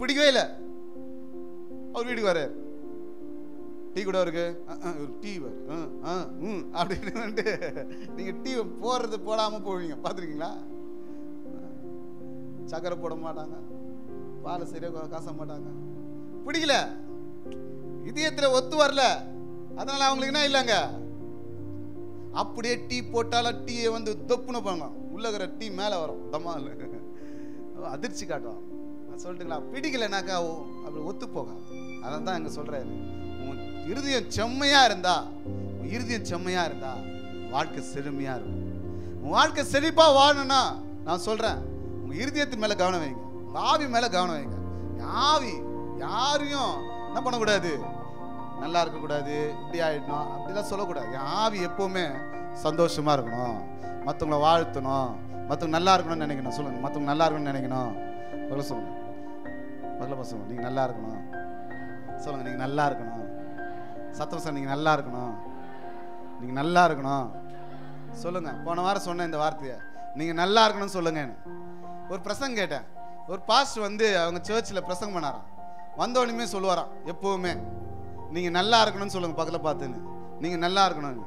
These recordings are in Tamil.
பிடிக்கவே இல்லை. அவர் வீட்டுக்கு வர்றாரு, டீ கூட இருக்கு, டீ அப்படின்னு நீங்க டீ போடுறது போடாம போவீங்க, பாத்துருக்கீங்களா? சக்கரை போட மாட்டாங்க, பால் சரியா காச மாட்டாங்க. பிடிக்கல, இதயத்துல ஒத்து வரல, அதனால அவங்களுக்கு என்ன இல்லைங்க. அப்படியே டீ போட்டாலும் டீயை வந்து தொப்புன்னு போங்க, உள்ள இருக்கிற டீ மேல வரும், தமால் அதிர்ச்சி காட்டும். சொல்லிட்டுங்களா? பிடிக்கலனாக்கா அப்படி ஒத்து போக. அதான் தான் எங்க சொல்றாரு, உன் இருதயம் செம்மையா இருந்தா, உன் இருதயம் செம்மையா இருந்தா வாழ்க்கை செழுமையா இருக்கும். உன் வாழ்க்கை செழிப்பா வாழணும்னா நான் சொல்றேன், உங்க இருதயத்தின் மேல கவனம் வைங்க, உங்க ஆவி மேல கவனம் வைங்க. ஆவி யாரையும் என்ன பண்ணக்கூடாது, நல்லா இருக்கக்கூடாது, இப்படி ஆயிடணும் அப்படிலாம் சொல்லக்கூடாது. என் ஆவி எப்பவுமே சந்தோஷமா இருக்கணும், மற்றவங்கள வாழ்த்தணும், மற்றவங்க நல்லா இருக்கணும்னு நினைக்கணும். சொல்லுங்க, மற்றவங்க நல்லா இருக்கணும்னு நினைக்கணும். சொல்லுங்க, சொல்லுங்க, நீங்க நல்லா இருக்கணும். சொல்லுங்க, நீங்க நல்லா இருக்கணும். சத்தம் சார், நீங்க நல்லா இருக்கணும், நீங்க நல்லா இருக்கணும். சொல்லுங்க. போன வாரம் சொன்ன இந்த வார்த்தையை, நீங்க நல்லா இருக்கணும்னு சொல்லுங்க. ஒரு பிரசங்கம் கேட்டேன். ஒரு பாஸ்டர் வந்து அவங்க சர்ச்சில் பிரசங்கம் பண்ணாராம். வந்தோடனே சொல்லுவாராம், எப்பவுமே நீங்க நல்லா இருக்கணும்னு சொல்லுங்க, பக்கத்தில் பார்த்துன்னு நீங்க நல்லா இருக்கணும்னு.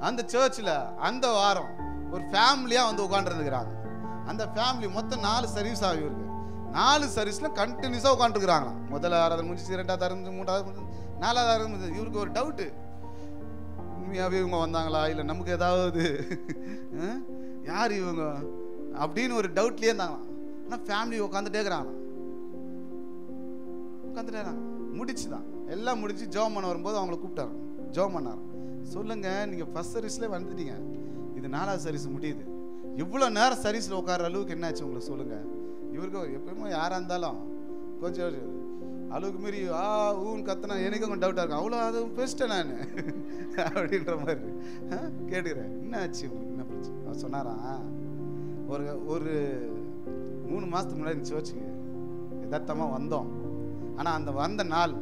அந்த சர்ச்சில் அந்த வாரம் ஒரு ஃபேமிலியா வந்து உட்காந்துருந்துக்கிறாங்க. அந்த ஃபேமிலி மொத்தம் 4 சர்வீஸ் ஆகி இருக்கு. 4 சர்வீஸ்ல கண்டினியூஸா உட்காந்துருக்குறாங்களாம். முதல்ல ஆராதனை முடிச்சு, 2வது ஆராதனை, 3வது, 4வது ஆராதனை. இவருக்கு ஒரு டவுட்டு, உண்மையாவே இவங்க வந்தாங்களா இல்லை நமக்கு ஏதாவது யார் இவங்க அப்படின்னு ஒரு டவுட்லயே இருந்தாங்களாம். ஆனால் ஃபேமிலி உட்காந்துட்டே இருக்கிறாங்க, உட்காந்துட்டே இருக்காங்க. முடிச்சுதான் எல்லாம் முடிச்சு ஜோம் பண்ண வரும்போது அவங்களை கூப்பிட்டாங்க, ஜோம் பண்ணாங்க. சொல்லுங்க, நீங்க ஃபர்ஸ்ட் சர்வீஸ்ல வந்துட்டீங்க, இது 4வது சர்வீஸ் முடியுது, இவ்வளோ நேரம் சர்வீஸ்ல உட்கார அளவுக்கு என்னாச்சு உங்களுக்கு சொல்லுங்க. இவருக்கு எப்பயுமே யாரா இருந்தாலும் கொஞ்சம் அளவுக்கு மீறி ஊன்னு கத்துனா எனக்கு கொஞ்சம் டவுட்டா இருக்கும். அவ்வளோ அது பேசிட்டேன் நான் அப்படின்ற மாதிரி கேட்டுக்கிறேன். என்ன ஆச்சு உங்களுக்கு, என்ன பிரச்சனை? அவர் சொன்னாராம், ஒரு 3 மாசத்துக்கு முன்னாடி இருந்துச்சு வச்சுக்கு யதார்த்தமாக வந்தோம். ஆனால் அந்த வந்த நாள்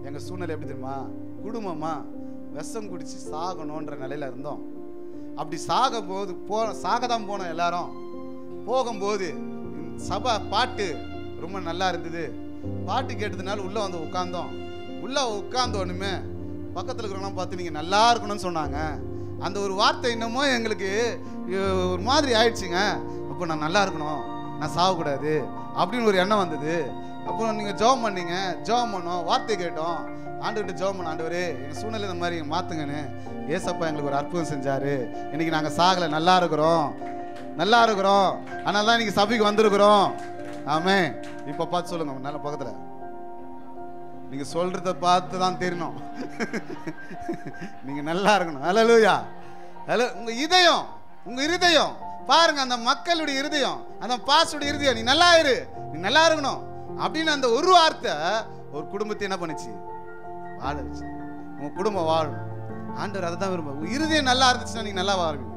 எங்கள் சூழ்நிலை எப்படி தெரியுமா, குடும்பமா விஷம் குடிச்சு சாகணுன்ற நிலையில இருந்தோம். அப்படி சாக தான் போனோம். எல்லாரும் போகும்போது சபை பாட்டு ரொம்ப நல்லா இருந்தது. பாட்டு கேட்டதுனால உள்ள வந்து உட்கார்ந்தோம். உள்ள உட்கார்ந்தோன்னுமே பக்கத்தில் இருக்கிறவங்களாம் பார்த்து நீங்கள் நல்லா இருக்கணும்னு சொன்னாங்க. அந்த ஒரு வார்த்தை இன்னமும் எங்களுக்கு ஒரு மாதிரி ஆயிடுச்சுங்க. அப்போ நான் நல்லா இருக்கணும், நான் சாகக்கூடாது அப்படின்னு ஒரு எண்ணம் வந்தது. அப்புறம் நீங்கள் ஜெபம் பண்ணீங்க, ஜெபம் பண்ணோம், வார்த்தை கேட்டோம், ஆண்டுகிட்ட ஜெபம் பண்ண, ஆண்டவரே எங்கள் சூழ்நிலை இந்த மாதிரி மாற்றுங்கன்னு. ஏசப்பா எங்களுக்கு ஒரு அற்புதம் செஞ்சார். இன்னைக்கு நாங்கள் சாகலை, நல்லா இருக்கிறோம், நல்லா இருக்கிறோம். அதனால தான் இன்னைக்கு சபைக்கு வந்திருக்கிறோம். ஆமே. இப்போ பார்த்து சொல்லுங்க, நல்ல பக்கத்தில் நீங்க சொல்றத பார்த்து தான் தெரியணும் நீங்க நல்லா இருக்கணும். ஹல்லேலூயா. உங்க இதயம், உங்க இருதயம் பாருங்க, அந்த மக்களுடைய இருதயம், அந்த பாஸ்டருடைய இருதயம், நீ நல்லா இரு, நீ நல்லா இருக்கணும் அப்படின்னு அந்த ஒரு வார்த்தை ஒரு குடும்பத்தை என்ன பண்ணுச்சு, வாழ வச்சு. உங்க குடும்பம் வாழும். ஆண்டவர் அதை தான் விரும்ப. இருதயம் நல்லா இருந்துச்சுன்னா நீங்க நல்லா வாழ்வீங்க.